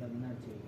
लगना चाहिए।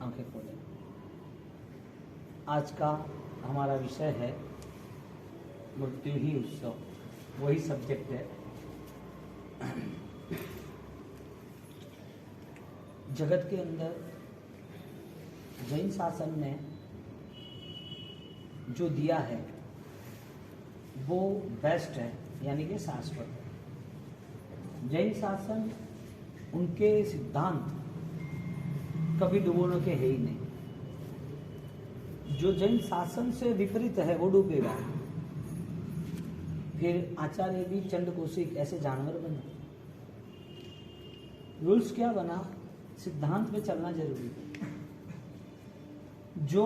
आंखें खोलें। आज का हमारा विषय है मृत्यु ही उत्सव, वही सब्जेक्ट है। जगत के अंदर जैन शासन ने जो दिया है वो बेस्ट है, यानी कि शाश्वत है। जैन शासन, उनके सिद्धांत कभी डूबने के है ही नहीं। जो जैन शासन से विपरीत है वो डूबेगा। फिर आचार्य भी चंड कौशिक ऐसे जानवर बने। रूल्स क्या बना? सिद्धांत में चलना जरूरी है। जो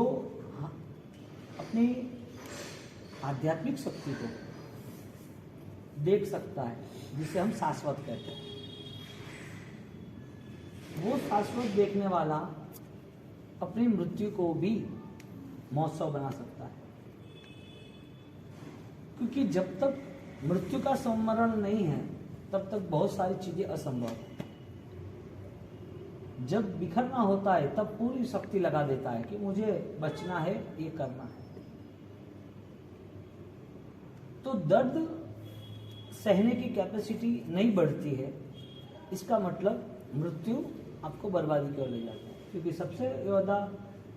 अपनी आध्यात्मिक शक्ति को देख सकता है, जिसे हम शाश्वत कहते हैं, वो शाश्वत देखने वाला अपनी मृत्यु को भी महोत्सव बना सकता है। क्योंकि जब तक मृत्यु का संवरण नहीं है तब तक बहुत सारी चीजें असंभव है। जब बिखरना होता है तब पूरी शक्ति लगा देता है कि मुझे बचना है, ये करना है। तो दर्द सहने की कैपेसिटी नहीं बढ़ती है, इसका मतलब मृत्यु आपको बर्बादी की ओर ले जाता है। क्योंकि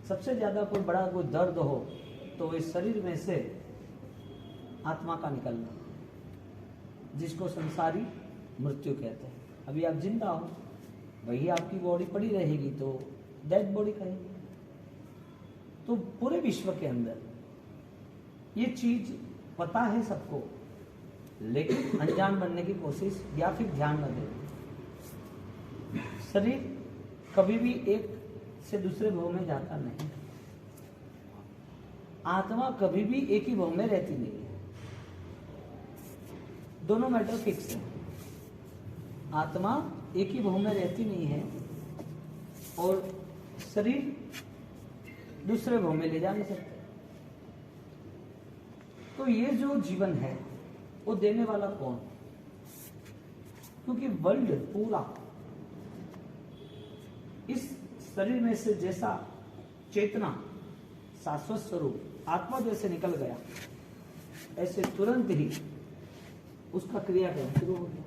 सबसे ज्यादा कोई बड़ा कोई दर्द हो तो इस शरीर में से आत्मा का निकलना, जिसको संसारी मृत्यु कहते हैं। अभी आप जिंदा हो, वही आपकी बॉडी पड़ी रहेगी तो डेड बॉडी कहेंगे। तो पूरे विश्व के अंदर ये चीज पता है सबको, लेकिन अनजान बनने की कोशिश या फिर ध्यान न दें। शरीर कभी भी एक से दूसरे भाव में जाता नहीं। आत्मा कभी भी एक ही भाव में रहती नहीं है। दोनों मैटर फिक्स है। आत्मा एक ही भाव में रहती नहीं है और शरीर दूसरे भाव में ले जा नहीं सकते। तो ये जो जीवन है वो देने वाला कौन? क्योंकि वर्ल्ड पूरा इस शरीर में से जैसा चेतना शाश्वत स्वरूप आत्मा जैसे निकल गया, ऐसे तुरंत ही उसका क्रियाक्रम शुरू हो गया।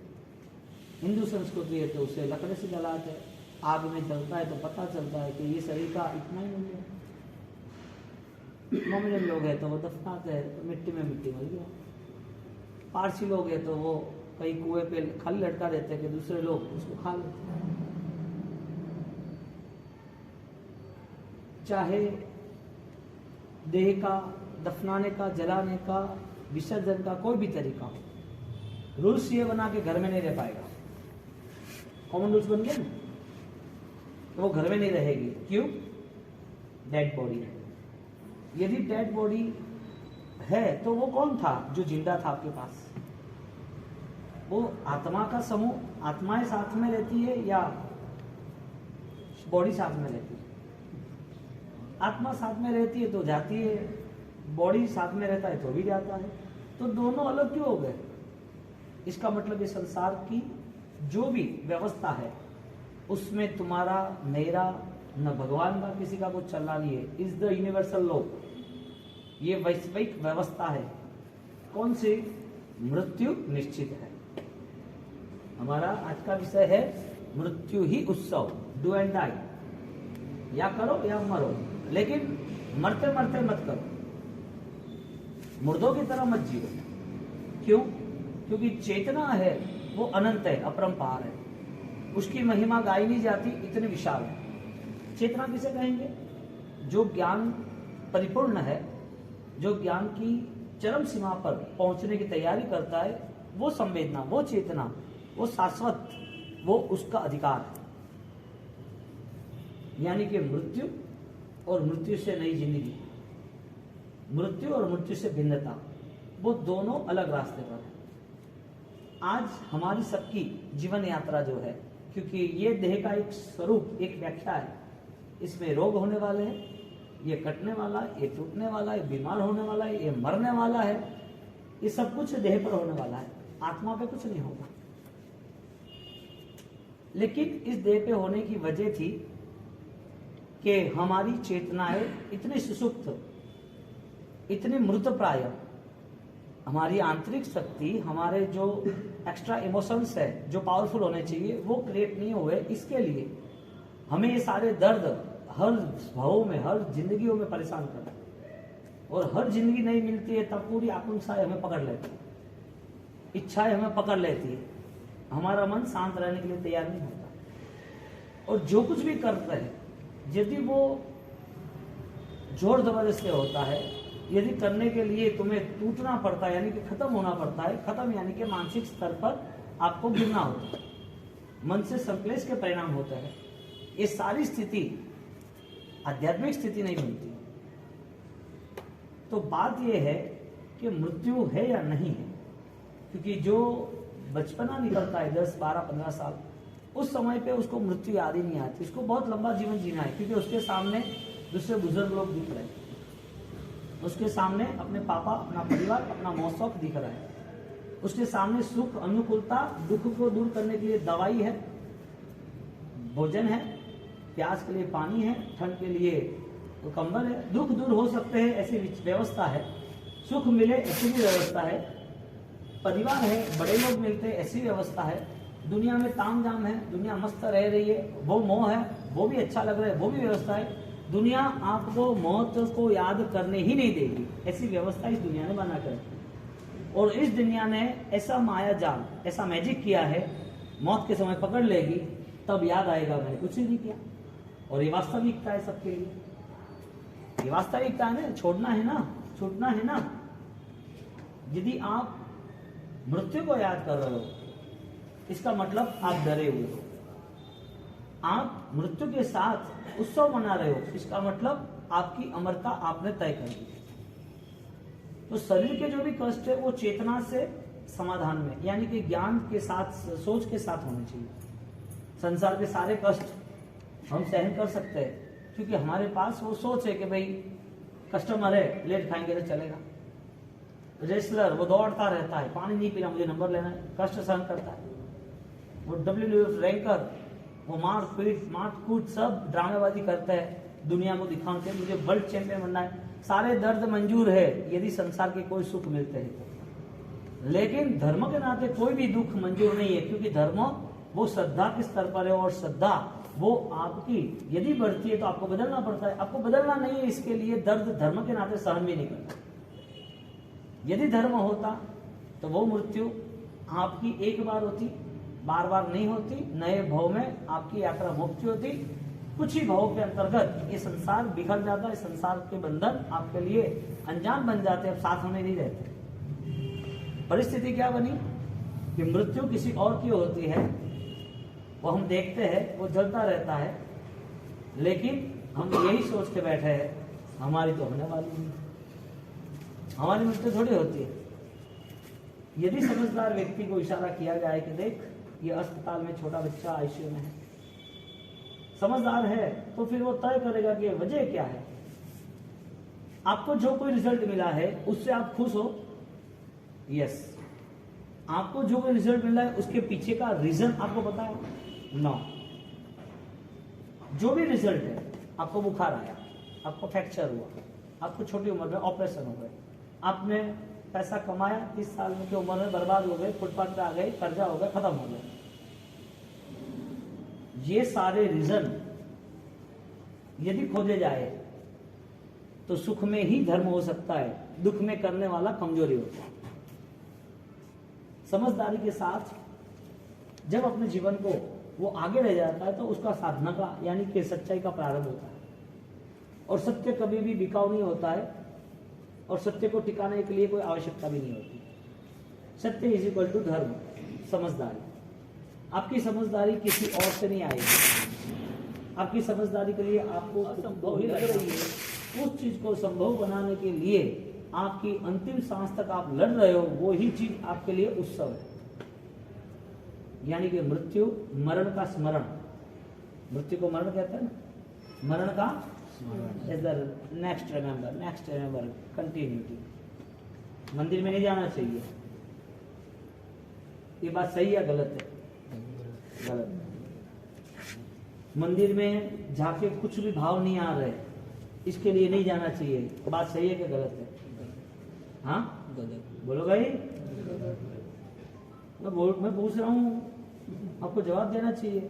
हिंदू संस्कृति है तो उसे लकड़े से जलाते हैं, आग में जलता है तो पता चलता है कि ये शरीर का इतना ही मूल्य है। मोमडन लोग हैं तो वो दफनाते हैं तो मिट्टी में मिट्टी मिल गया। पारसी लोग हैं तो वो कहीं कुएं पे खाली लटका देते हैं कि दूसरे लोग उसको खा लेते हैं। चाहे देह का दफनाने का, जलाने का, विसर्जन का कोई भी तरीका हो, रूल्स ये बना के घर में नहीं रह पाएगा। कॉमन रूल्स बन गया ना, तो वो घर में नहीं रहेगी। क्यों? डेड बॉडी है। यदि डेड बॉडी है तो वो कौन था जो जिंदा था आपके पास? वो आत्मा का समूह, आत्माएं साथ में रहती है या बॉडी साथ में रहती है? आत्मा साथ में रहती है तो जाती है, बॉडी साथ में रहता है तो भी जाता है। तो दोनों अलग क्यों हो गए? इसका मतलब ये संसार की जो भी व्यवस्था है उसमें तुम्हारा, मेरा, न भगवान का किसी का कुछ चलना नहीं है। Is the universal law. ये वैश्विक व्यवस्था है। कौन सी? मृत्यु निश्चित है। हमारा आज का विषय है मृत्यु ही उत्सव, डू एंड डाई। या करो या मरो, लेकिन मरते मरते मत करो, मुर्दों की तरह मत जियो। क्यों? क्योंकि चेतना है वो अनंत है, अपरंपार है। उसकी महिमा गाई नहीं जाती, इतनी विशाल है। चेतना किसे कहेंगे? जो ज्ञान परिपूर्ण है, जो ज्ञान की चरम सीमा पर पहुंचने की तैयारी करता है, वो संवेदना, वो चेतना, वो शाश्वत, वो उसका अधिकार है। यानी कि मृत्यु और मृत्यु से नई जिंदगी, मृत्यु और मृत्यु से भिन्नता, वो दोनों अलग रास्ते पर है। आज हमारी सबकी जीवन यात्रा जो है, क्योंकि ये देह का एक स्वरूप, एक व्याख्या है, इसमें रोग होने वाले हैं, ये कटने वाला है, ये टूटने वाला है, ये बीमार होने वाला है, ये मरने वाला है, ये सब कुछ देह पर होने वाला है, आत्मा पे कुछ नहीं होगा। लेकिन इस देह पे होने की वजह थी कि हमारी चेतनाएं इतनी सुसुप्त, इतनी मृतप्राय, हमारी आंतरिक शक्ति, हमारे जो एक्स्ट्रा इमोशंस है जो पावरफुल होने चाहिए, वो क्रिएट नहीं हुए। इसके लिए हमें ये सारे दर्द हर भावों में, हर जिंदगियों में परेशान कर रहे हैं। और हर जिंदगी नहीं मिलती है तब पूरी आकांक्षाएं हमें पकड़ लेती है, इच्छाएं हमें पकड़ लेती है, हमारा मन शांत रहने के लिए तैयार नहीं होता। और जो कुछ भी करते हैं, यदि वो जोर जबरदस्ती होता है, यदि करने के लिए तुम्हें टूटना पड़ता है, यानी कि खत्म होना पड़ता है, खत्म यानी कि मानसिक स्तर पर आपको गिरना होता है, मन से संक्लेश के परिणाम होते हैं, ये सारी स्थिति आध्यात्मिक स्थिति नहीं बनती। तो बात यह है कि मृत्यु है या नहीं है, क्योंकि जो बचपना निकलता है 10, 12, 15 साल, उस समय पे उसको मृत्यु याद ही नहीं आती, उसको बहुत लंबा जीवन जीना है, क्योंकि उसके सामने दूसरे बुजुर्ग लोग दिख रहे हैं, उसके सामने अपने पापा, अपना परिवार, अपना मौसौक दिख रहा है, उसके सामने सुख, अनुकूलता, दुख को दूर करने के लिए दवाई है, भोजन है, प्यास के लिए पानी है, ठंड के लिए तो कंबल है, दुख दूर हो सकते हैं ऐसी व्यवस्था है, सुख मिले ऐसी भी व्यवस्था है, परिवार है, बड़े लोग मिलते हैं ऐसी व्यवस्था है, दुनिया में ताम जाम है, दुनिया मस्त रह रही है, वो मोह है, वो भी अच्छा लग रहा है, वो भी व्यवस्था है। दुनिया आपको मौत को याद करने ही नहीं देगी, ऐसी व्यवस्था इस दुनिया ने बना कर। और इस दुनिया ने ऐसा माया जाल, ऐसा मैजिक किया है, मौत के समय पकड़ लेगी, तब याद आएगा मैंने कुछ ही नहीं किया। और ये वास्तविकता है सबके लिए, ये वास्तविकता है ना, छोड़ना है ना, छूटना है ना। यदि आप मृत्यु को याद कर रहे हो, इसका मतलब आप डरे हुए हो, आप मृत्यु के साथ उत्सव मना रहे हो, इसका मतलब आपकी अमरता आपने तय कर दी। तो शरीर के जो भी कष्ट है वो चेतना से समाधान में, यानी कि ज्ञान के साथ, सोच के साथ होने चाहिए। संसार के सारे कष्ट हम सहन कर सकते हैं, क्योंकि हमारे पास वो सोच है कि भाई कस्टमर है, लेट खाएंगे तो चलेगा। रेसलर वो दौड़ता रहता है, पानी नहीं पीना, मुझे नंबर लेना है, कष्ट सहन करता है। वो WWF रैंकर, वो मार पीट, मार कूट, सब ड्रामेबाजी करता है, दुनिया को दिखाते हैं मुझे वर्ल्ड चैंपियन बनना है। सारे दर्द मंजूर है यदि संसार के कोई सुख मिलते हैं तो। लेकिन धर्म के नाते कोई भी दुख मंजूर नहीं है, क्योंकि धर्म वो श्रद्धा के स्तर पर है, और श्रद्धा वो आपकी यदि बढ़ती है तो आपको बदलना पड़ता है, आपको बदलना नहीं है, इसके लिए दर्द धर्म के नाते सहन भी नहीं करता। यदि धर्म होता तो वो मृत्यु आपकी एक बार होती, बार बार नहीं होती, नए भाव में आपकी यात्रा मुक्ति होती। कुछ ही भाव के अंतर्गत ये संसार बिखर जाता है, संसार के बंधन आपके लिए अनजान बन जाते हैं, अब साथ में नहीं रहते। परिस्थिति क्या बनी कि मृत्यु किसी और की होती है, वो हम देखते हैं, वो जलता रहता है, लेकिन हम यही सोच के बैठे हैं हमारी तो होने वाली नहीं, हमारी मृत्यु थोड़ी होती है। यदि समझदार व्यक्ति को इशारा किया जाए कि देख ये अस्पताल में छोटा बच्चा ICU में है, समझदार है तो फिर वो तय करेगा कि वजह क्या है। आपको जो कोई रिजल्ट मिला है उससे आप खुश हो, यस। आपको जो कोई रिजल्ट मिला है उसके पीछे का रीजन आपको पता है, नो। जो भी रिजल्ट है, आपको बुखार आया, आपको फ्रैक्चर हुआ, आपको छोटी उम्र में ऑपरेशन हो गए, आपने पैसा कमाया, 30 साल की उम्र में बर्बाद हो गए, फुटपाथ पे आ गए, कर्जा हो गया, खत्म हो गया। ये सारे रीजन यदि खोजे जाए तो सुख में ही धर्म हो सकता है, दुख में करने वाला कमजोरी होता है। समझदारी के साथ जब अपने जीवन को वो आगे रह जाता है तो उसका साधना का यानी कि सच्चाई का प्रारंभ होता है। और सत्य कभी भी बिकाऊ नहीं होता है और सत्य को टिकाने के लिए कोई आवश्यकता भी नहीं होती। सत्य इज इक्वल टू धर्म, समझदारी। आपकी समझदारी किसी और से नहीं आएगी। आपकी समझदारी के लिए आपको संभव ही लग रही है, उस चीज को संभव बनाने के लिए आपकी अंतिम सांस तक आप लड़ रहे हो, वो ही चीज आपके लिए उत्सव है। यानी कि मृत्यु मरण का स्मरण, मृत्यु को मरण कहते हैं ना, मरण का नेक्स्ट रिमेंबर कंटिन्यूटी। मंदिर में नहीं जाना चाहिए, ये बात सही है गलत है? गलत। मंदिर में जाके कुछ भी भाव नहीं आ रहे, इसके लिए नहीं जाना चाहिए, बात सही है कि गलत है? हाँ बोलो भाई। मैं पूछ रहा हूँ, आपको जवाब देना चाहिए।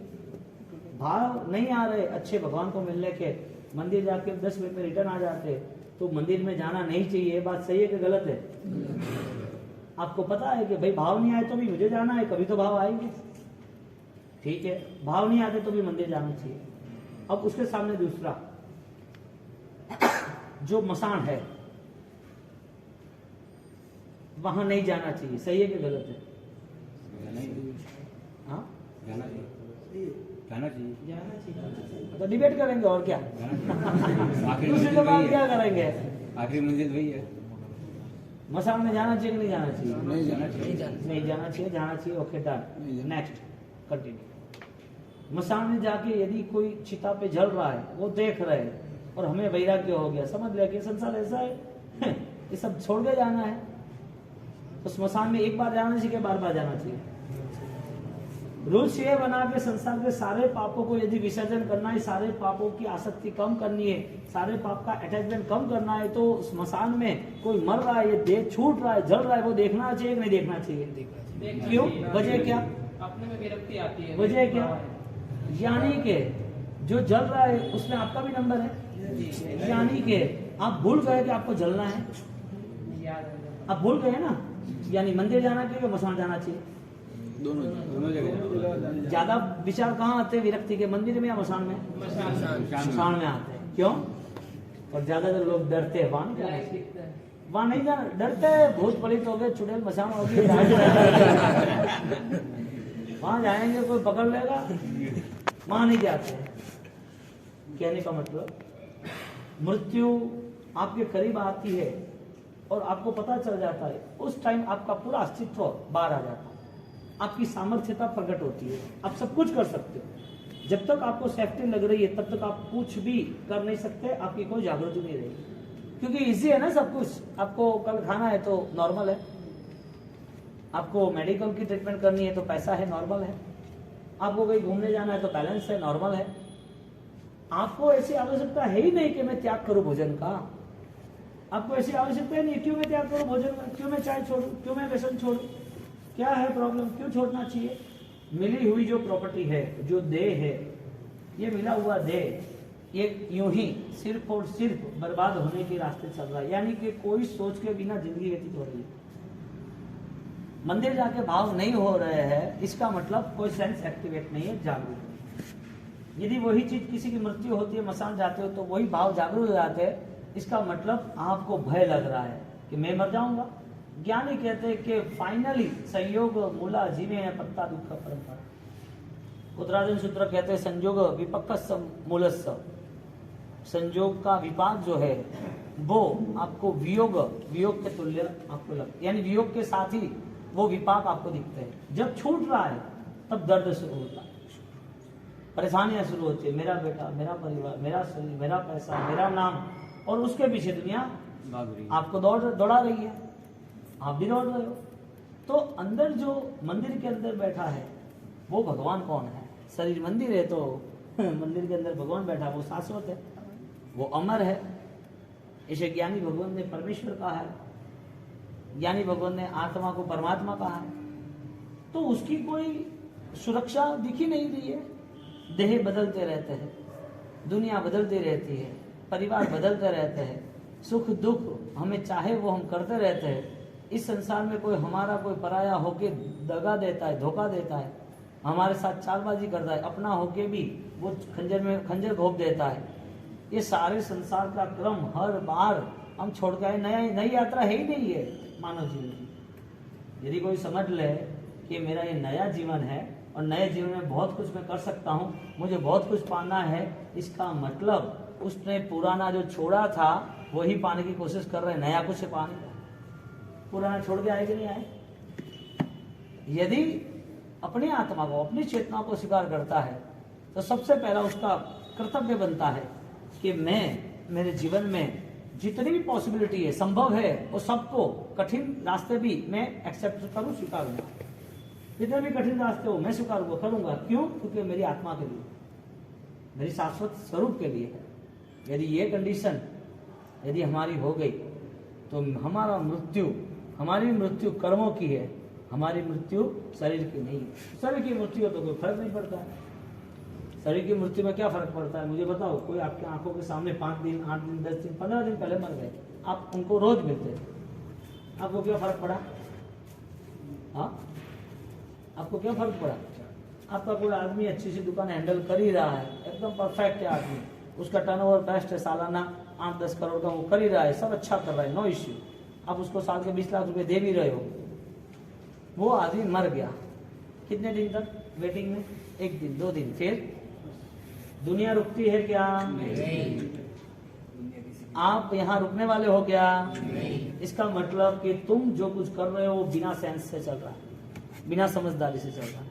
भाव नहीं आ रहे अच्छे भगवान को मिलने के, मंदिर जाके 10 मिनट में रिटर्न आ जाते, तो मंदिर में जाना नहीं चाहिए, बात सही है कि गलत है? आपको पता है कि भाई भाव नहीं आए तो भी मुझे जाना है, कभी तो भाव आएंगे, ठीक है? भाव नहीं आते तो भी मंदिर जाना चाहिए। अब उसके सामने दूसरा जो मसान है, वहां नहीं जाना चाहिए, सही है कि गलत है? हाँ जाना चाहिए। तो डिबेट करेंगे और क्या? दूसरी मंजिल बात वही क्या है, करेंगे? आखिरी मंजिल वही है। मसान में जाना चाहिए कि नहीं जाना चाहिए? नहीं जाना चाहिए। नहीं जाना चाहिए, जाना चाहिए। Okay done, next continue. मसान में जाके यदि कोई चिता पे जल रहा है, वो देख रहे हैं और हमें वैराग्य हो गया, समझ लिया कि संसार ऐसा है, ये सब छोड़ के जाना है, तो स्मशान में एक बार जाना चाहिए, बार बार जाना चाहिए? रूल्स ये बना के संसार के सारे पापों को यदि विसर्जन करना है, सारे पापों की आसक्ति कम करनी है, सारे पाप का अटैचमेंट कम करना है, तो स्मशान में कोई मर रहा है, ये देह छूट रहा है, जल रहा है, वो देखना चाहिए कि नहीं देखना चाहिए? क्यों? वजह क्या? अपने में विरक्ति आती है। वजह क्या? यानी कि जो जल रहा है उसमें आपका भी नंबर है, यानी कि आप भूल गए कि आपको जलना है, आप भूल गए ना। यानी मंदिर जाना चाहिए, मसान जाना चाहिए? दोनों जगह। ज्यादा विचार कहाँ आते हैं विरक्ति के, मंदिर में या मसान में? मसान में आते हैं। क्यों? और ज्यादातर लोग डरते हैं, वहां नहीं जाना, डरते हैं, भूत पलित हो गए, चुड़ैल मसान होगी, वहां जाएंगे कोई पकड़ लेगा, वहां नहीं जाते। कहने का मतलब मृत्यु आपके करीब आती है और आपको पता चल जाता है, उस टाइम आपका पूरा अस्तित्व बाहर आ जाता है, आपकी सामर्थ्यता प्रकट होती है, आप सब कुछ कर सकते हो। जब तक आपको सेफ्टी लग रही है तब तक आप कुछ भी कर नहीं सकते, आपकी कोई जागृति नहीं रहेगी, क्योंकि इजी है ना सब कुछ। आपको कल खाना है तो नॉर्मल है, आपको मेडिकल की ट्रीटमेंट करनी है तो पैसा है, नॉर्मल है, आपको कहीं घूमने जाना है तो बैलेंस है, नॉर्मल है। आपको ऐसी आवश्यकता है ही नहीं कि मैं त्याग करूं भोजन का, आपको ऐसी आवश्यकता ही नहीं, क्यों मैं त्याग करूं भोजन का, क्यों मैं चाय छोड़ू, क्यों मैं व्यसन छोड़ू, क्या है प्रॉब्लम, क्यों छोड़ना चाहिए? मिली हुई जो प्रॉपर्टी है, जो देह है, ये मिला हुआ देह ये यूं ही सिर्फ और सिर्फ बर्बाद होने के रास्ते चल रहा है, यानी कि कोई सोच के बिना जिंदगी व्यतीत हो रही है। मंदिर जाके भाव नहीं हो रहे हैं, इसका मतलब कोई सेंस एक्टिवेट नहीं है, जागरूक नहीं। यदि वही चीज किसी की मृत्यु होती है, मसान जाते हो तो वही भाव जागरूक हो जाते हैं, इसका मतलब आपको भय लग रहा है कि मैं मर जाऊंगा। ज्ञानी कहते हैं कि फाइनली संयोग मूला जीवे है पत्ता दुख का परंपरा। उत्तरार्जुन सूत्र कहते हैं संयोग विपक्ष मूलस्य, संयोग का विपाक जो है वो आपको वियोग के तुल्य आपको लगता, यानी वियोग के साथ ही वो विपाक आपको दिखते हैं। जब छूट रहा है तब दर्द शुरू होता है, परेशानियां शुरू होती है, मेरा बेटा, मेरा परिवार, मेरा शरीर, मेरा पैसा, मेरा नाम, और उसके पीछे दुनिया आपको दौड़ा रही है, आप भी दौड़ रहे हो। तो अंदर जो मंदिर के अंदर बैठा है वो भगवान कौन है? शरीर मंदिर है तो मंदिर के अंदर भगवान बैठा, वो शाश्वत है, वो अमर है। इसे ज्ञानी भगवान ने परमेश्वर कहा है, ज्ञानी भगवान ने आत्मा को परमात्मा कहा है। तो उसकी कोई सुरक्षा दिख ही नहीं रही है। देह बदलते रहते हैं, दुनिया बदलती रहती है, परिवार बदलते रहते हैं, सुख दुख हमें चाहे वो हम करते रहते हैं। इस संसार में कोई हमारा कोई पराया होके दगा देता है, धोखा देता है, हमारे साथ चालबाजी करता है, अपना होके भी वो खंजर में खंजर घोंप देता है। ये सारे संसार का क्रम हर बार हम छोड़ के नई यात्रा है ही नहीं है मानव जीवन की। यदि कोई समझ ले कि मेरा ये नया जीवन है और नए जीवन में बहुत कुछ मैं कर सकता हूँ, मुझे बहुत कुछ पाना है, इसका मतलब उसने पुराना जो छोड़ा था वही पाने की कोशिश कर रहे हैं, नया कुछ पाने का। पुराना छोड़ के आए कि नहीं आए? यदि अपनी आत्मा को, अपनी चेतना को स्वीकार करता है तो सबसे पहला उसका कर्तव्य बनता है कि मैं मेरे जीवन में जितनी भी पॉसिबिलिटी है, संभव है, वो सबको, कठिन रास्ते भी मैं एक्सेप्ट करूं, स्वीकारूंगा। जितने भी कठिन रास्ते हो मैं स्वीकारूंगा, करूंगा। क्यों? क्योंकि मेरी आत्मा के लिए, मेरी शाश्वत स्वरूप के लिए है। यदि ये कंडीशन यदि हमारी हो गई तो हमारी मृत्यु कर्मों की है, हमारी मृत्यु शरीर की नहीं है। शरीर की मृत्यु तो कोई फर्क नहीं पड़ता है। शरीर की मृत्यु में क्या फर्क पड़ता है? मुझे बताओ, कोई आपके आंखों के सामने 5 दिन, 8 दिन, 10 दिन, 15 दिन पहले मर गए, आप उनको रोज मिलते थे, आपको क्या फर्क पड़ा? हाँ, आपको क्या फर्क पड़ा? आपका कोई आदमी अच्छी सी दुकान हैंडल कर ही रहा है, एकदम परफेक्ट है आदमी, उसका टर्नओवर बेस्ट है, सालाना 8-10 करोड़ का वो कर ही रहा है, सब अच्छा कर रहा है, नो इश्यू। आप उसको साल के 20 लाख रुपए दे भी रहे हो, वो आदमी मर गया। कितने दिन तक वेटिंग में? 1 दिन, 2 दिन, फिर दुनिया रुकती है क्या? नहीं। आप यहाँ रुकने वाले हो क्या? नहीं। इसका मतलब कि तुम जो कुछ कर रहे हो वो बिना सेंस से चल रहा है, बिना समझदारी से चल रहा है।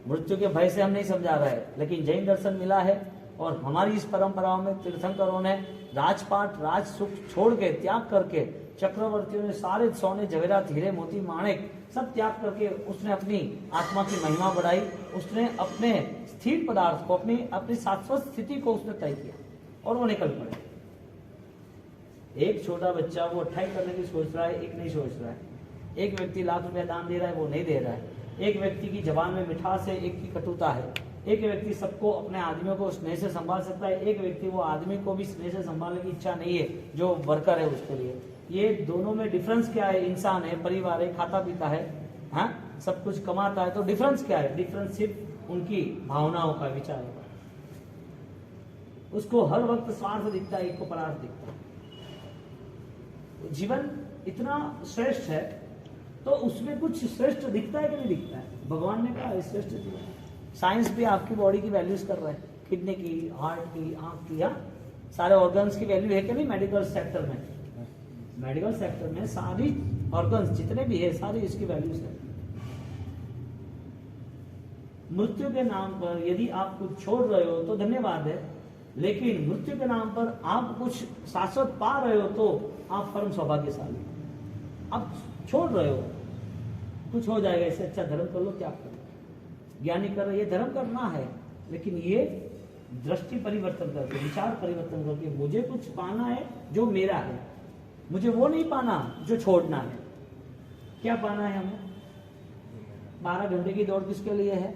मृत्यु के भय से हम नहीं समझा रहे हैं, लेकिन जैन दर्शन मिला है और हमारी इस परंपराओं में तीर्थंकरों ने राजपाट, राज सुख छोड़ के, त्याग करके, चक्रवर्तियों ने सारे सोने जवेरात, हीरे मोती माणिक सब त्याग करके उसने अपनी आत्मा की महिमा बढ़ाई, उसने अपने स्थिर पदार्थ को, अपनी शाश्वत स्थिति को उसने तय किया और वो निकल पड़े। एक छोटा बच्चा वो 28 करने की सोच रहा है, एक नहीं सोच रहा है। एक व्यक्ति लाख रुपया दान दे रहा है, वो नहीं दे रहा है। एक व्यक्ति की जबान में मिठास है, एक की कटुता है। एक व्यक्ति सबको, अपने आदमियों को स्नेह से संभाल सकता है, एक व्यक्ति वो आदमी को भी स्नेह से संभालने की इच्छा नहीं है जो वर्कर है उसके लिए। ये दोनों में डिफरेंस क्या है? इंसान है, परिवार है, खाता पीता है, हाँ, सब कुछ कमाता है, तो डिफरेंस क्या है? डिफरेंस सिर्फ उनकी भावनाओं का, विचारों का। उसको हर वक्त स्वार्थ दिखता है, एक को परार्थ दिखता है। जीवन इतना श्रेष्ठ है तो उसमें कुछ श्रेष्ठ दिखता है कि नहीं दिखता है? भगवान ने कहा श्रेष्ठ जीवन। साइंस भी आपकी बॉडी की वैल्यूज कर रहा है, किडनी की, हार्ट की, आंख की, सारे ऑर्गन्स की वैल्यू है कि नहीं? मेडिकल सेक्टर में, मेडिकल सेक्टर में सारी ऑर्गन्स जितने भी है, सारी इसकी वैल्यूज है। मृत्यु के नाम पर यदि आप कुछ छोड़ रहे हो तो धन्यवाद है, लेकिन मृत्यु के नाम पर आप कुछ शाश्वत पा रहे हो तो आप परम सौभाग्यशाली। आप छोड़ रहे हो, कुछ हो जाएगा, इससे अच्छा धर्म कर लो, त्याग कर लो। ज्ञानी कर रहे, ये धर्म करना है, लेकिन ये दृष्टि परिवर्तन करके, विचार परिवर्तन करके, मुझे कुछ पाना है जो मेरा है, मुझे वो नहीं पाना जो छोड़ना है। क्या पाना है हमें? 12 घंटे की दौड़ किसके लिए है?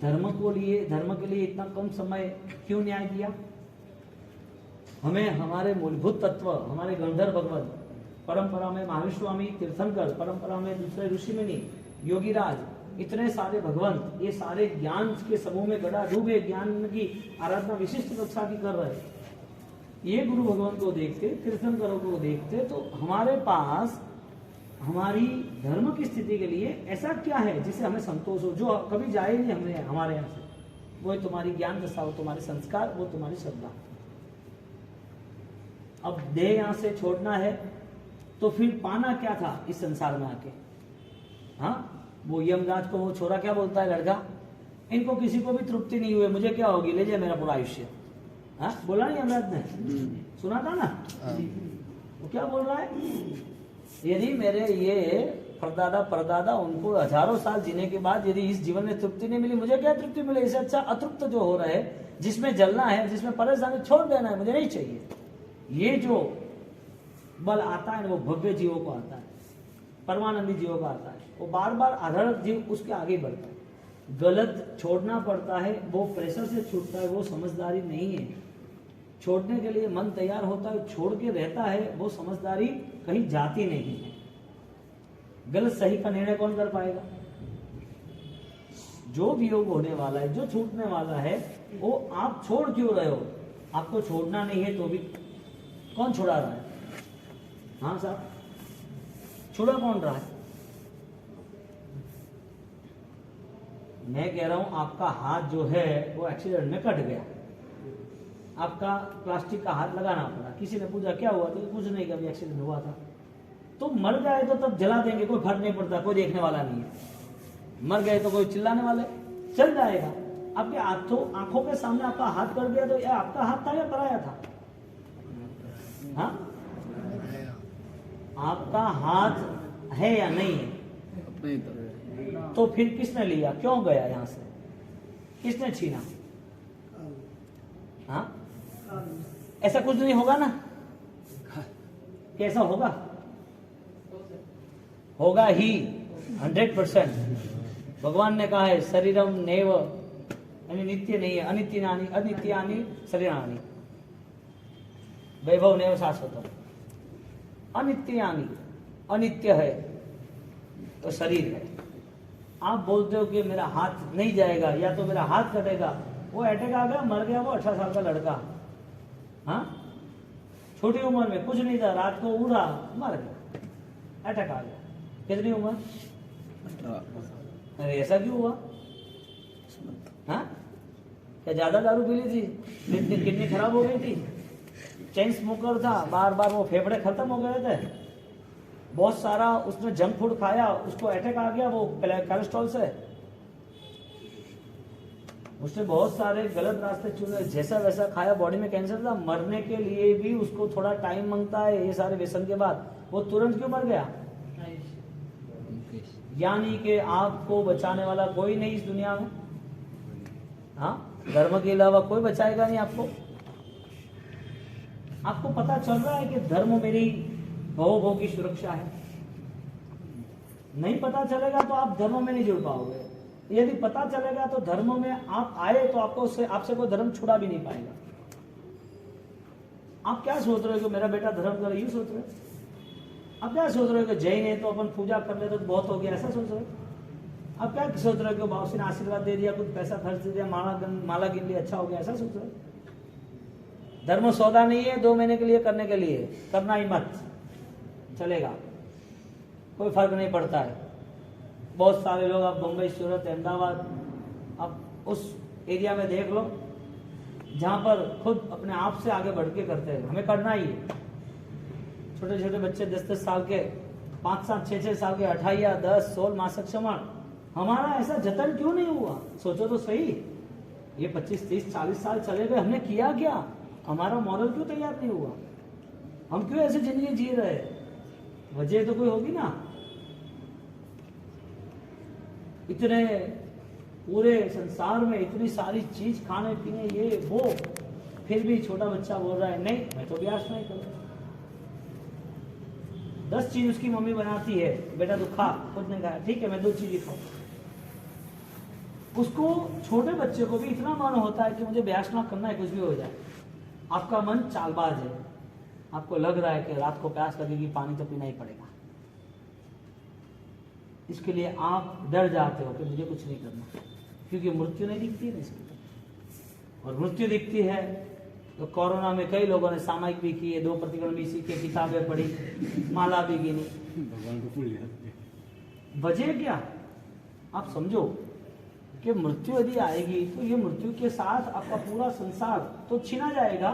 धर्म को लिए। धर्म के लिए इतना कम समय क्यों न्याय दिया? हमें हमारे मूलभूत तत्व, हमारे गंधर्व भगवान, परंपरा में महावीर स्वामी तीर्थंकर, परंपरा में दूसरे ऋषि मुनि, योगीराज, इतने सारे भगवंत, ये सारे ज्ञान के समूह में गड़ा डूबे, ज्ञान की आराधना विशिष्ट कक्षा की कर रहे हैं। ये गुरु भगवान को देखते, तीर्थंकरों को देखते, तो हमारे पास हमारी धर्म की स्थिति के लिए ऐसा क्या है जिससे हमें संतोष हो, जो कभी जाए नहीं हमें हमारे यहाँ से? वो तुम्हारी ज्ञान दशा, वो तुम्हारे संस्कार, वो तुम्हारी श्रद्धा। अब देह यहाँ से छोड़ना है तो फिर पाना क्या था इस संसार में आके? हाँ, वो यमराज को वो छोरा क्या बोलता है, लड़का, इनको किसी को भी तृप्ति नहीं हुई, मुझे क्या होगी, ले जाए मेरा पूरा आयुष्य। हाँ, बोला नहीं यमराज ने? सुना था ना? वो क्या बोल रहा है? यदि मेरे ये परदादा परदादा, उनको हजारों साल जीने के बाद यदि इस जीवन में तृप्ति नहीं मिली, मुझे क्या तृप्ति मिले? इससे अच्छा अतृप्त जो हो रहा है, जिसमें जलना है, जिसमें परेशानी, छोड़ देना है, मुझे नहीं चाहिए। ये जो बल आता है वो भव्य जीवों को आता है, परमानंदी जीवों को आता है। वो बार बार आधारक जीव उसके आगे बढ़ता है। गलत छोड़ना पड़ता है, वो प्रेशर से छूटता है, वो समझदारी नहीं है। छोड़ने के लिए मन तैयार होता है, छोड़ के रहता है, वो समझदारी कहीं जाती नहीं है। गलत सही का निर्णय कौन कर पाएगा? जो वियोग होने वाला है, जो छूटने वाला है, वो आप छोड़ क्यों रहे हो? आपको छोड़ना नहीं है तो भी कौन छुड़ा रहा है? हाँ साहब, छुड़ा कौन रहा है? मैं कह रहा हूं आपका हाथ जो है वो एक्सीडेंट में कट गया, आपका प्लास्टिक का हाथ लगाना पड़ा, किसी ने पूछा क्या हुआ तो कुछ नहीं, कभी एक्सीडेंट हुआ था। तो मर गए तो तब जला देंगे, कोई फर्क नहीं पड़ता, कोई देखने वाला नहीं है। मर गए तो कोई चिल्लाने वाले, चल जाएगा। आपके आंखों के सामने आपका हाथ कर दिया तो यह आपका हाथ था या पराया था? हाँ, आपका हाथ है या नहीं है? तो फिर किसने लिया, क्यों गया यहां से, किसने छीना? हाँ, ऐसा कुछ नहीं होगा ना? कैसा होगा? होगा ही 100%। भगवान ने कहा है शरीरम नैव, यानी नित्य नहीं है, अनित्यानि अनित्यानि शरीराणि, वैभव नैव शाश्वतम। अनित्यानि, अनित्य है तो शरीर है। आप बोलते हो कि मेरा हाथ नहीं जाएगा या तो मेरा हाथ कटेगा, वो अटैक आ गया, मर गया वो 18 साल का लड़का। हाँ, छोटी उम्र में कुछ नहीं था, रात को उड़ा मर गया, अटैक आ गया। कितनी उम्र? अरे ऐसा क्यों हुआ? हाँ, क्या ज्यादा दारू पी ली थी, किडनी खराब हो गई थी, चेन स्मोकर था, बार बार वो फेफड़े खत्म हो गए थे, बहुत सारा उसने जंक फूड खाया, उसको अटैक आ गया वो कोलेस्ट्रॉल से, उसने बहुत सारे गलत रास्ते चुने, जैसा वैसा खाया, बॉडी में कैंसर था, मरने के लिए भी उसको थोड़ा टाइम मांगता है। ये सारे व्यसन के बाद वो तुरंत क्यों मर गया? यानी कि आपको बचाने वाला कोई नहीं इस दुनिया में। हाँ, धर्म के अलावा कोई बचाएगा नहीं आपको। आपको पता चल रहा है कि धर्म मेरी भवभोग की सुरक्षा है। नहीं पता चलेगा तो आप धर्म में नहीं जुड़ पाओगे। यदि पता चलेगा तो धर्म में आप आए तो आपको आपसे कोई धर्म छुड़ा भी नहीं पाएगा। आप क्या सोच रहे हो कि मेरा बेटा धर्म करे, यूं सोच रहे हो? आप क्या सोच रहे हो कि जैन है तो अपन पूजा कर ले तो बहुत हो गया, ऐसा सोच रहे हो? आप क्या सोच रहे हो कि बाबू ने आशीर्वाद दे दिया, कुछ पैसा खर्च दे दिया, माला गिन लिया, अच्छा हो गया, ऐसा सोच रहे हो? धर्म सौदा नहीं है 2 महीने के लिए करने के लिए, करना ही मत, चलेगा, कोई फर्क नहीं पड़ता है। बहुत सारे लोग आप मुंबई, सूरत, अहमदाबाद, आप उस एरिया में देख लो जहां पर खुद अपने आप से आगे बढ़ के करते हैं। हमें करना ही है। छोटे छोटे बच्चे 10-10 साल के, 5-7, 6-6 साल के, 8 या 10, 16 मासिक श्रवण, हमारा ऐसा जतन क्यों नहीं हुआ? सोचो तो सही, ये 25, 30, 40 साल चले गए, हमने किया क्या? हमारा मॉरल क्यों तैयार नहीं हुआ? हम क्यों ऐसे जिंदगी जी रहे? वजह तो कोई होगी ना। इतने पूरे संसार में इतनी सारी चीज, खाने पीने, ये वो, फिर भी छोटा बच्चा बोल रहा है नहीं मैं तो ब्यास नहीं करूँ। 10 चीज उसकी मम्मी बनाती है, बेटा तू खा, खुद ने कहा ठीक है मैं 2 चीज ही खाऊं। उसको, छोटे बच्चे को भी इतना मन होता है कि मुझे ब्यास ना करना है, कुछ भी हो जाए। आपका मन चालबाज है, आपको लग रहा है कि रात को प्यास लगेगी, पानी तो पीना ही पड़ेगा। इसके लिए आप डर जाते हो कि मुझे कुछ नहीं करना, क्योंकि मृत्यु नहीं दिखती है ना इसकी। और मृत्यु दिखती है तो कोरोना में कई लोगों ने सामायिक भी किए, 2 प्रतिक्रमण भी सीखे, किताबें पढ़ी, माला भी गिनी। वजह क्या? आप समझो कि मृत्यु यदि आएगी तो ये मृत्यु के साथ आपका पूरा संसार तो छीना जाएगा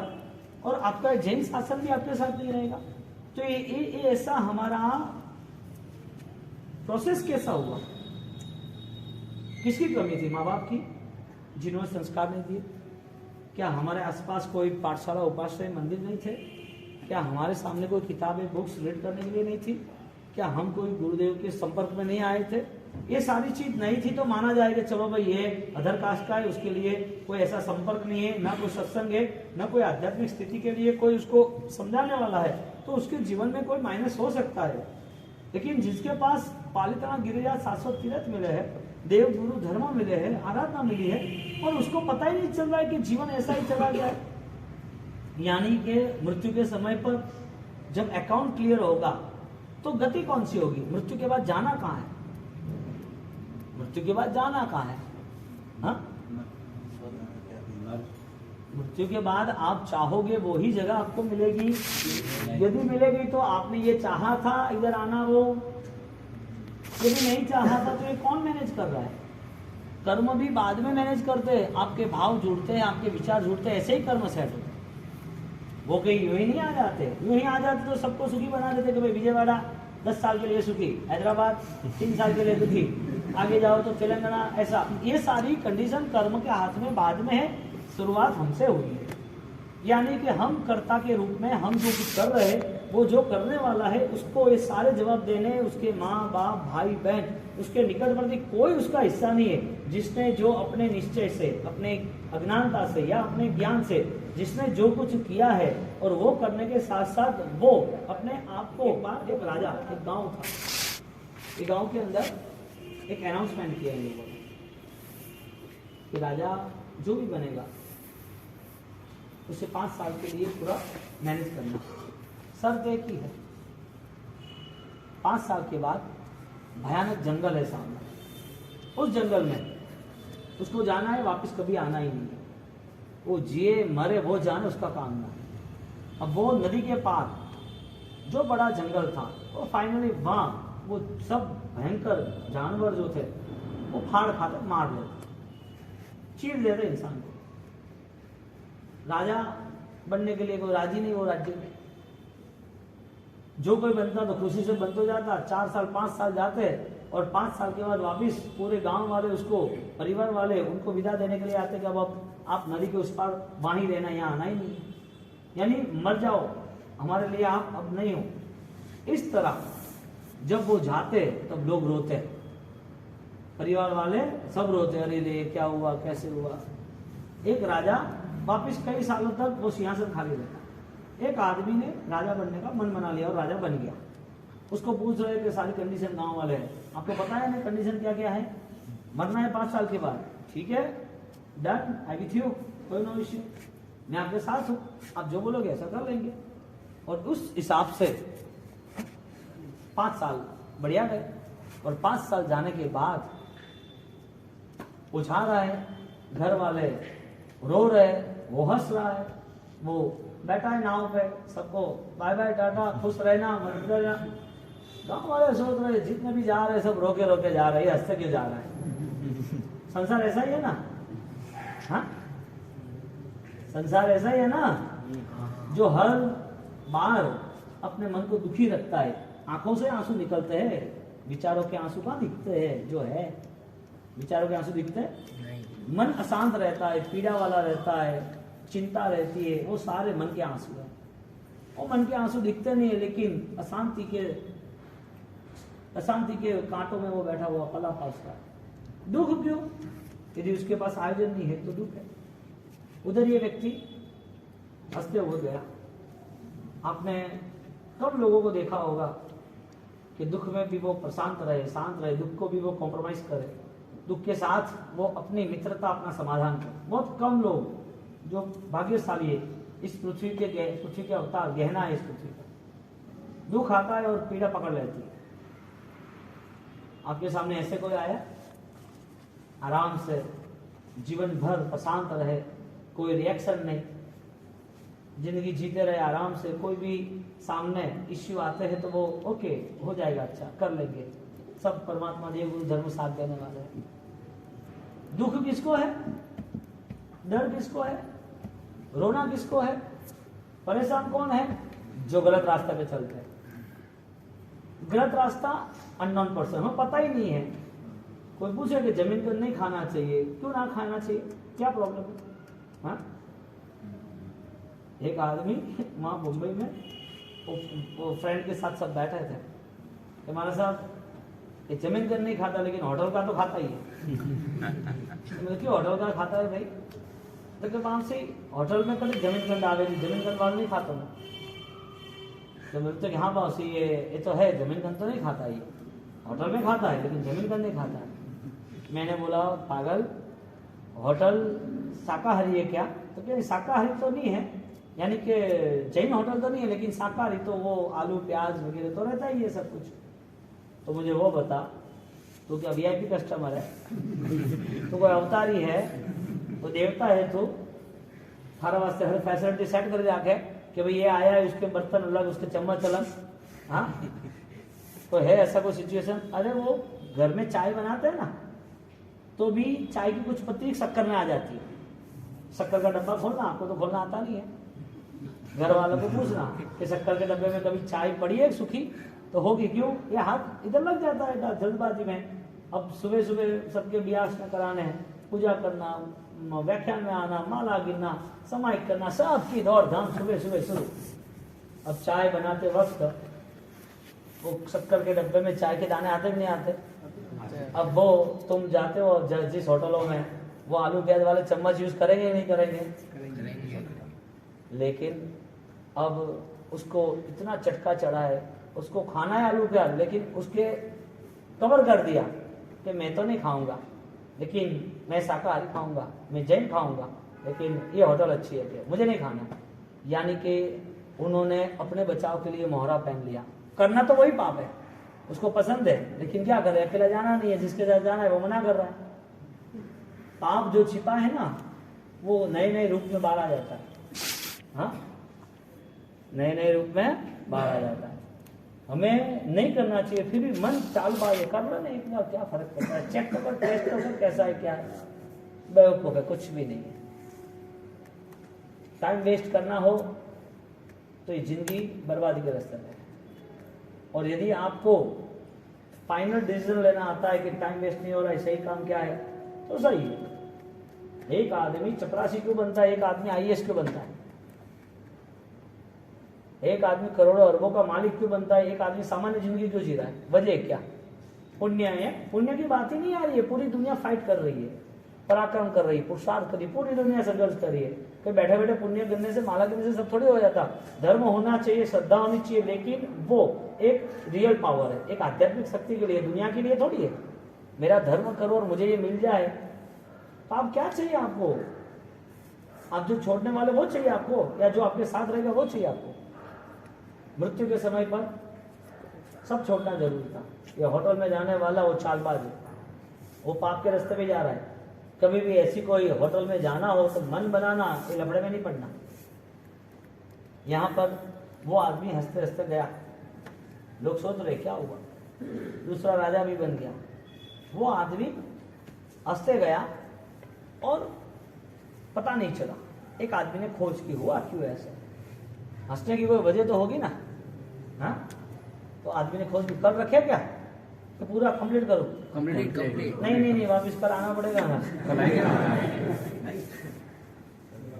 और आपका जैन शासन भी आपके साथ नहीं रहेगा। तो ये ऐसा हमारा प्रोसेस कैसा हुआ? किसकी कमी थी? माँ बाप की, जिन्होंने संस्कार नहीं दिए। क्या हमारे आसपास कोई पाठशाला, उपाश्रय, मंदिर नहीं थे? क्या हमारे सामने कोई किताबें, बुक्स रीड करने के लिए नहीं थी? क्या हम कोई गुरुदेव के संपर्क में नहीं आए थे? ये सारी चीज नहीं थी तो माना जाएगा चलो भाई ये अदर कास्ट का है, उसके लिए कोई ऐसा संपर्क नहीं है, ना कोई सत्संग है, ना कोई आध्यात्मिक स्थिति के लिए कोई उसको समझाने वाला है, तो उसके जीवन में कोई माइनस हो सकता है। लेकिन जिसके पास पालितना, गिरिजा, शाश्वत तीर्थ मिले हैं, देव गुरु धर्म मिले हैं, आराधना मिली है, और उसको पता ही नहीं चल रहा है कि जीवन ऐसा ही चला गया है। यानी कि मृत्यु के समय पर जब अकाउंट क्लियर होगा तो गति कौन सी होगी? मृत्यु के बाद जाना कहाँ है? मृत्यु के बाद जाना कहाँ है? हाँ, मृत्यु के बाद आप चाहोगे वो ही जगह आपको मिलेगी। यदि मिलेगी तो आपने ये चाहा था इधर आना, वो यदि नहीं चाहा था तो ये कौन मैनेज कर रहा है? कर्म भी बाद में मैनेज करते हैं, आपके भाव जुड़ते हैं, आपके विचार जुड़ते हैं, ऐसे ही कर्म सेट होते हैं। वो कहीं यूं ही नहीं आ जाते, यूं ही आ जाते तो सबको सुखी बना देते कि भाई विजयवाड़ा 10 साल के लिए सुखी, हैदराबाद 3 साल के लिए दुखी, आगे जाओ तो तेलंगाना ऐसा। ये सारी कंडीशन कर्म के हाथ में बाद में है, शुरुआत हमसे हुई है। यानी कि हम कर्ता के रूप में हम जो कुछ कर रहे हैं, वो जो करने वाला है उसको ये सारे जवाब देने, उसके माँ बाप भाई बहन, उसके निकटवर्ती कोई उसका हिस्सा नहीं है। जिसने जो अपने निश्चय से, अपने अज्ञानता से या अपने ज्ञान से जिसने जो कुछ किया है, और वो करने के साथ साथ वो अपने आप को, एक राजा, एक गांव था, एक गांव के अंदर एक अनाउंसमेंट किया इन लोगों ने कि राजा जो भी बनेगा उसे 5 साल के लिए पूरा मैनेज करना। शर्त एक ही है, 5 साल के बाद भयानक जंगल है सामने, उस जंगल में उसको जाना है, वापस कभी आना ही नहीं है। वो जिए मरे वो जाने, उसका काम ना है। अब वो नदी के पार जो बड़ा जंगल था, वो फाइनली वहां वो सब भयंकर जानवर जो थे वो फाड़ खाते, मार लेते, चीर देते इंसान को। राजा बनने के लिए कोई राजी नहीं वो राज्य में। जो कोई बनता तो खुशी से बन तो जाता, 4 साल 5 साल जाते, और 5 साल के बाद वापिस पूरे गांव वाले उसको, परिवार वाले उनको विदा देने के लिए आते कि अब आप नदी के उस पार वहीं रहना, यहाँ आना ही नहीं, यानी मर जाओ, हमारे लिए आप अब नहीं हो। इस तरह जब वो जाते तब लोग रोते, परिवार वाले सब रोते, अरे रे क्या हुआ, कैसे हुआ। एक राजा वापिस कई सालों तक वो सिंहासन खाली रहता। एक आदमी ने राजा बनने का मन बना लिया और राजा बन गया। उसको पूछ रहे कि सारी कंडीशन गांव वाले हैं, आपको पता है ना कंडीशन क्या क्या है? मरना है 5 साल के बाद, ठीक है, डन, आई विथ यू, कोई नो इश्यू, मैं आपके साथ हूं, आप जो बोलोगे ऐसा कर लेंगे। और उस हिसाब से 5 साल बढ़िया गए, और 5 साल जाने के बाद वो जा रहा है, घर वाले रो रहे, वो हंस रहा है, वो बैठा है नाव पे, सबको बाय बाय टाटा, खुश रहना, मत रहना। गाँव वाले सोच रहे जितने भी जा रहे सब रोके रोके जा रहे, हंसते क्यों जा रहा है? संसार ऐसा ही है ना, हाँ, संसार ऐसा ही है ना, जो हर बार अपने मन को दुखी रखता है। आंखों से आंसू निकलते हैं, विचारों के आंसू कहाँ दिखते हैं? जो है विचारों के आंसू दिखते हैं, मन अशांत रहता है, पीड़ा वाला रहता है, चिंता रहती है, वो सारे मन के आंसू हैं। वो मन के आंसू दिखते नहीं है, लेकिन अशांति के कांटों में वो बैठा हुआ पला पासता है। दुख क्यों? यदि उसके पास आयोजन नहीं है तो दुख है। उधर ये व्यक्ति हंसते हुए गया। आपने कब लोगों को देखा होगा कि दुख में भी वो प्रशांत रहे, शांत रहे, दुख को भी वो कॉम्प्रोमाइज करे, दुख के साथ वो अपनी मित्रता, अपना समाधान करे। बहुत कम लोग, जो भाग्यशाली है इस पृथ्वी के अवतार, गहना है इस पृथ्वी का। दुख आता है और पीड़ा पकड़ लेती है। आपके सामने ऐसे कोई आया, आराम से जीवन भर प्रशांत रहे, कोई रिएक्शन नहीं, जिंदगी जीते रहे आराम से, कोई भी सामने इश्यू आते हैं तो वो ओके हो जाएगा, अच्छा कर लेंगे, सब परमात्मा देव गुरु धर्म साथ देने वाले हैं। दुख किसको है? डर किसको है? रोना किसको है? परेशान कौन है? जो गलत रास्ते पे चलते हैं। गलत रास्ता अननोन पर्सन, हमें पता ही नहीं है। कोई पूछे कि जमीन को नहीं खाना चाहिए, क्यों ना खाना चाहिए, क्या प्रॉब्लम है? हाँ? एक आदमी वहाँ मुंबई में वो फ्रेंड के साथ सब बैठे थे, हमारे साथ ये जमीन का नहीं खाता लेकिन होटल का तो खाता ही है। क्यों होटल का खाता है भाई? तो वहां से होटल में कभी जमीन कंद आवे, जमीन कंद वाला नहीं खाता मैं। तो बोलते कि हाँ बॉस ये तो है, जमीन कंद तो नहीं खाता, ये होटल में खाता है लेकिन जमीन कंद नहीं खाता है। मैंने बोला पागल, होटल शाकाहारी है क्या? तो क्या शाकाहारी तो नहीं है, यानी कि जैन होटल तो नहीं है, लेकिन शाकाहारी तो वो आलू प्याज वगैरह तो रहता ही है सब कुछ। तो मुझे वो बता तो क्या वीआईपी कस्टमर है? तो कोई अवतारी है, तो देवता है, तो थारा वास्ते हर फैसिलिटी सेट कर रखे कि भाई ये आया है, उसके बर्तन अलग, उसके चम्मच अलग। हाँ, तो है ऐसा कोई सिचुएशन? अरे वो घर में चाय बनाते हैं ना, तो भी चाय की कुछ पत्ती शक्कर में आ जाती है। शक्कर का डब्बा खोलना, आपको तो खोलना आता नहीं है, घर वालों को पूछना कि शक्कर के डब्बे में कभी चाय पड़ी है सूखी तो होगी, क्यों? ये हाथ इधर लग जाता है जल्दबाजी में। अब सुबह सुबह सबके ब्याह कराने हैं, पूजा करना, व्याख्यान में आना, माला गिनना, समाहित करना, सबकी दौड़ धाम सुबह सुबह शुरू। अब चाय बनाते वक्त वो शक्कर के डब्बे में चाय के दाने आते भी नहीं आते। अब वो तुम जाते हो जिस होटलों में, वो आलू प्याज वाले चम्मच यूज करेंगे या नहीं करेंगे? लेकिन अब उसको इतना चटका चढ़ा है, उसको खाना है आलू प्याज, लेकिन उसके कवर कर दिया कि मैं तो नहीं खाऊंगा, लेकिन मैं शाकाहारी खाऊंगा, मैं जैन खाऊंगा, लेकिन ये होटल अच्छी है कि मुझे नहीं खाना। यानी कि उन्होंने अपने बचाव के लिए मोहरा पहन लिया। करना तो वही पाप है, उसको पसंद है, लेकिन क्या करे, अकेला जाना नहीं है, जिसके साथ जाना है वो मना कर रहा है। पाप जो छिपा है ना, वो नए नए रूप में बाहर आ जाता है। हाँ, नए नए रूप में बाहर आ जाता है। हमें नहीं करना चाहिए, फिर भी मन चालबाज कर लो ना एक बार, क्या फर्क पड़ता है? चेक तो कर, टेस्ट तो कर, कैसा है क्या है। बेवकूफ है, कुछ भी नहीं है। टाइम वेस्ट करना हो तो ये जिंदगी बर्बादी के रास्ते में। और यदि आपको फाइनल डिसीजन लेना आता है कि टाइम वेस्ट नहीं हो रहा है, सही काम क्या है, तो सही है। एक आदमी चपरासी क्यों बनता है, एक आदमी आईएएस क्यों बनता है, एक आदमी करोड़ों अरबों का मालिक क्यों बनता है, एक आदमी सामान्य जिंदगी क्यों जी रहा है? वजह क्या? पुण्य है। पुण्य की बात ही नहीं आ रही है। पूरी दुनिया फाइट कर रही है, पराक्रम कर रही है, पुरुषार्थ कर रही है, पूरी दुनिया संघर्ष कर रही है। कि बैठे बैठे पुण्य करने से, माला करने से सब थोड़ी हो जाता। धर्म होना चाहिए, श्रद्धा होनी चाहिए, लेकिन वो एक रियल पावर है, एक आध्यात्मिक शक्ति के लिए, दुनिया के लिए थोड़ी है। मेरा धर्म करो और मुझे ये मिल जाए, तो आप क्या चाहिए आपको? आप जो छोड़ने वाले वो चाहिए आपको, या जो आपके साथ रहेगा वो चाहिए आपको? मृत्यु के समय पर सब छोड़ना जरूरी था। ये होटल में जाने वाला वो चालबाज है, वो पाप के रास्ते पे जा रहा है। कभी भी ऐसी कोई होटल में जाना हो तो मन बनाना, ये लफड़े में नहीं पड़ना। यहाँ पर वो आदमी हंसते हंसते गया, लोग सोच रहे क्या हुआ, दूसरा राजा भी बन गया। वो आदमी हंसते गया और पता नहीं चला। एक आदमी ने खोज की, हुआ क्यों ऐसे? हंसने की कोई वजह तो होगी ना। हाँ, तो आदमी ने खोज कर रखे क्या, तो पूरा कंप्लीट करो। कंप्लीट नहीं, वापस कल आना पड़ेगा ना।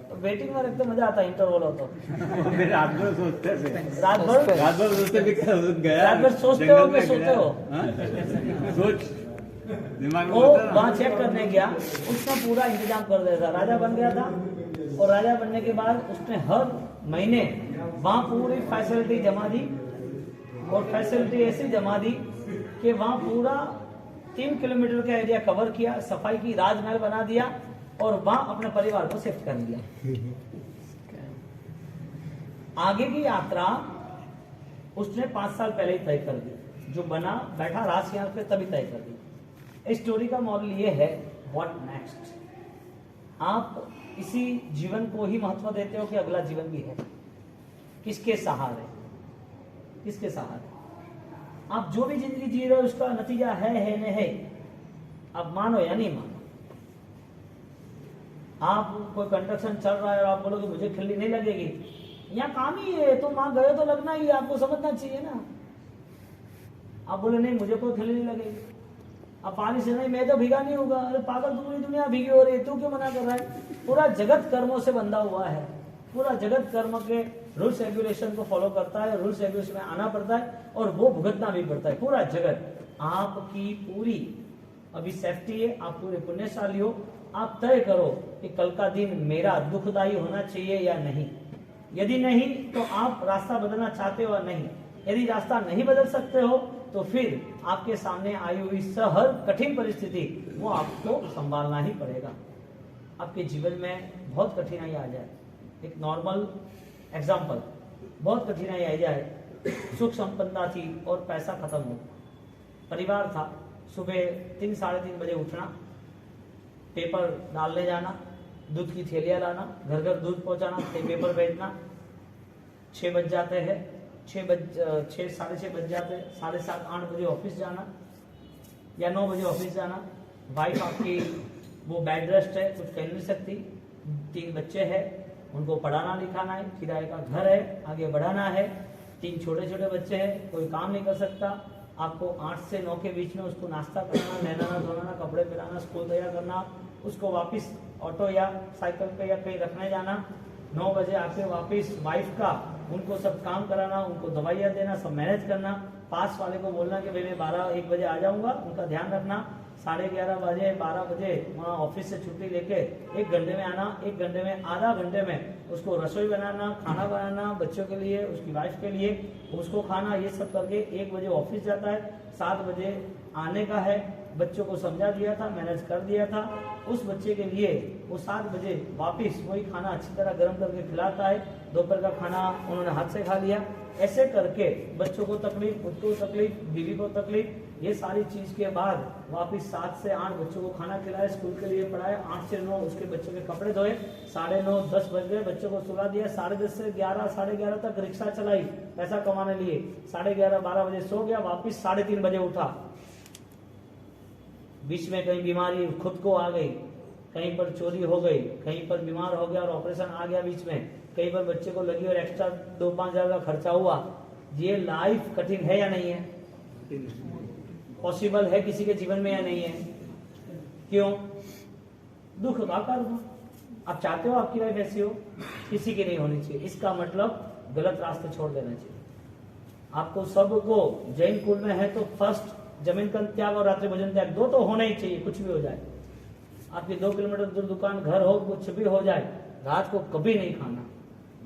तो वेटिंग में रखते मजा आता है, इंटरवल हो तो रात भर सोचते थे, रात भर सोचते भी गया, रात भर सोचते हो कि सोते हो? सोच दिमाग में वो होता है ना। वहाँ चेक करने गया, उसने पूरा इंतजाम कर दिया था। राजा बन गया था, और राजा बनने के बाद उसने हर महीने वहाँ पूरी फैसिलिटी जमा दी, और फैसिलिटी ऐसी जमा दी कि वहाँ पूरा 3 किलोमीटर का एरिया कवर किया, सफाई की, राजमहल बना दिया, और वहाँ अपने परिवार को शिफ्ट कर दिया। आगे की यात्रा उसने 5 साल पहले ही तय कर दी। जो बना बैठा राजसिंहासन पे तभी तय कर दी। इस स्टोरी का मॉडल ये है, व्हाट नेक्स्ट। आप इसी जीवन को ही महत्व देते हो कि अगला जीवन भी है? किसके सहारे, किसके सहारे? आप जो भी जिंदगी जी रहे हो उसका नतीजा है नहीं है, आप मानो या नहीं मानो। आप कोई कंस्ट्रक्शन चल रहा है और आप बोलोगे मुझे खिल्ली नहीं लगेगी, यहाँ काम ही है, तुम वहां गए तो लगना ही है, आपको समझना चाहिए ना। आप बोले नहीं मुझे कोई खिल्ली नहीं लगेगी, अब पानी से नहीं, मैं तो भीगा नहीं होगा। अरे पागल, पूरी दुनिया भीगी हो रही है, तू क्यों मना कर रहा है? पूरा जगत कर्मों से बंधा हुआ है, पूरा जगत कर्म के रूल्स रेगुलेशन को फॉलो करता है, रूल्स रेगुलेशन में आना पड़ता है, और वो भुगतना भी पड़ता है। पूरा जगत आपकी पूरी अभी सेफ्टी है, आप पूरे पुण्यशाली हो। आप तय करो कि कल का दिन मेरा दुखदायी होना चाहिए या नहीं। यदि नहीं तो आप रास्ता बदलना चाहते हो या नहीं। यदि रास्ता नहीं बदल सकते हो तो फिर आपके सामने आई हुई हर कठिन परिस्थिति वो आपको संभालना ही पड़ेगा। आपके जीवन में बहुत कठिनाई आ जाए, एक नॉर्मल एग्जाम्पल, बहुत कठिनाई आ जाए, सुख संपन्नता थी और पैसा खत्म हो, परिवार था, सुबह 3 साढ़े 3 बजे उठना, पेपर डालने जाना, दूध की थैलियाँ लाना, घर घर दूध पहुंचाना, पेपर भेजना। 6 बज जाते हैं, 6 साढ़े 6 बज जाते हैं, 7:30 8 बजे ऑफिस जाना या 9 बजे ऑफिस जाना। वाइफ आपकी वो बेड रेस्ट है, कुछ कह नहीं सकती, 3 बच्चे हैं, उनको पढ़ाना लिखाना है, किराए का घर है, आगे बढ़ाना है, 3 छोटे छोटे बच्चे हैं, कोई काम नहीं कर सकता। आपको 8 से 9 के बीच में उसको नाश्ता कराना, नहलाना धोलाना, कपड़े पहनाना, स्कूल तैयार करना, उसको वापस ऑटो या साइकिल पे या कहीं रखने जाना। 9 बजे आके वापस वाइफ का उनको सब काम कराना, उनको दवाइयाँ देना, सब मैनेज करना। पास वाले को बोलना कि भाई मैं 12-1 बजे आ जाऊंगा, उनका ध्यान रखना। 11:30 बजे 12 बजे वहाँ ऑफिस से छुट्टी लेके 1 घंटे में आना, 1 घंटे में आधा घंटे में उसको रसोई बनाना, खाना बनाना, बच्चों के लिए, उसकी वाइफ के लिए, उसको खाना, ये सब करके 1 बजे ऑफिस जाता है। 7 बजे आने का है, बच्चों को समझा दिया था, मैनेज कर दिया था। उस बच्चे के लिए वो 7 बजे वापस वही खाना अच्छी तरह गर्म करके खिलाता है। दोपहर का खाना उन्होंने हाथ से खा लिया। ऐसे करके बच्चों को तकलीफ, खुद को तकलीफ, बीवी को तकलीफ, ये सारी चीज के बाद वापस 7 से 8 बच्चों को खाना खिलाए, स्कूल के लिए पढ़ाए, 8 से 9 उसके बच्चों के कपड़े धोए, 9:30 10 बज गए, बच्चों को सुला दिया, 10:30 से 11 साढ़े 11 तक रिक्शा चलाई पैसा कमाने लिए, 11:30 12 बजे सो गया, वापस 3:30 बजे उठा। बीच में कहीं बीमारी खुद को आ गई, कहीं पर चोरी हो गई, कहीं पर बीमार हो गया और ऑपरेशन आ गया बीच में, कहीं पर बच्चे को लगी और एक्स्ट्रा 2-5 हजार का खर्चा हुआ। ये लाइफ कठिन है या नहीं है? पॉसिबल है किसी के जीवन में या नहीं है? क्यों? दुख का कर्म। आप चाहते हो आपकी लाइफ ऐसी हो? किसी की नहीं होनी चाहिए। इसका मतलब गलत रास्ते छोड़ देना चाहिए। आपको सबको, जैन कुल में है तो फर्स्ट जमीन का त्याग और रात्रि भोजन त्याग 2 तो होना ही चाहिए, कुछ भी हो जाए। आपकी 2 किलोमीटर दूर दुकान, घर हो, कुछ भी हो जाए, रात को कभी नहीं खाना,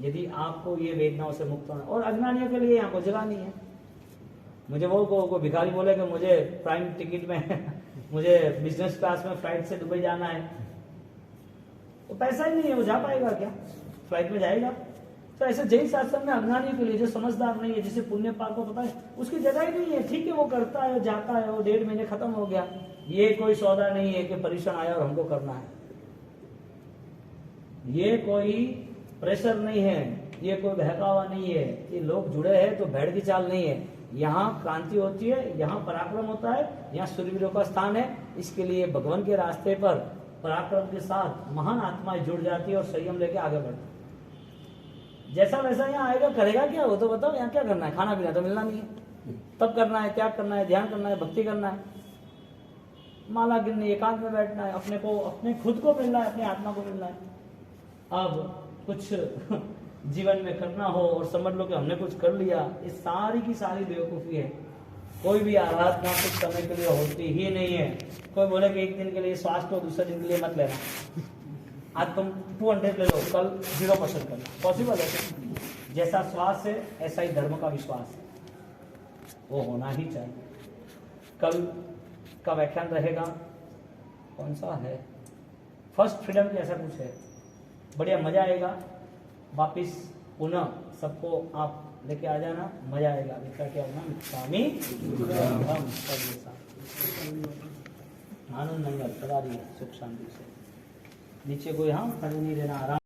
यदि आपको ये वेदनाओं से मुक्त होना। और अज्ञानियों के लिए यहाँ को जगह नहीं है। मुझे वो को भिखारी बोले कि मुझे प्राइम टिकट में मुझे बिजनेस क्लास में फ्लाइट से दुबई जाना है, तो पैसा ही नहीं है, वो जा पाएगा क्या? फ्लाइट में जाएगा? तो ऐसे जैन शास्त्र में अज्ञानियों के लिए, जो समझदार नहीं है, जिसे पुण्य पाप को पता है, उसकी जगह ही नहीं है। ठीक है, वो करता है, जाता है, वो 1.5 महीने खत्म हो गया। ये कोई सौदा नहीं है कि परीक्षण आया और हमको करना है। ये कोई प्रेशर नहीं है, ये कोई बहकावा नहीं है। ये लोग जुड़े हैं तो भेड़ की चाल नहीं है। यहाँ क्रांति होती है, यहाँ पराक्रम होता है, यहाँ सूर्यवीरों का स्थान है। इसके लिए भगवान के रास्ते पर पराक्रम के साथ महान आत्माएं जुड़ जाती है और संयम लेके आगे बढ़ती है। जैसा वैसा यहाँ आएगा, करेगा क्या? वो तो बताओ, यहाँ क्या करना है? खाना पीना तो मिलना नहीं है। तब करना है, त्याग करना है, ध्यान करना है, भक्ति करना है, माला गिननी, एकांत में बैठना है, अपने को, अपने खुद को मिलना है, अपनी आत्मा को मिलना है। अब कुछ जीवन में करना हो और समझ लो कि हमने कुछ कर लिया, ये सारी की सारी बेवकूफ़ी है। कोई भी आराधना कुछ समय के लिए होती ही नहीं है। कोई बोले कि 1 दिन के लिए श्वास लो, दूसरे दिन के लिए मत लेना। आज तुम 200 ले लो, कल 0% करना, पॉसिबल है? जैसा श्वास है ऐसा ही धर्म का विश्वास है, वो होना ही चाहिए। कल का व्याख्यान रहेगा, कौन सा है? फर्स्ट फ्रीडम जैसा कुछ है, बढ़िया मजा आएगा। वापिस पुनः सबको आप लेके आ जाना, मजा आएगा। इसका क्या नाम? स्वामी आनंद मंगल सदा रहिए सुख शांति से। नीचे कोई, हाँ खड़े नहीं रहना, आराम।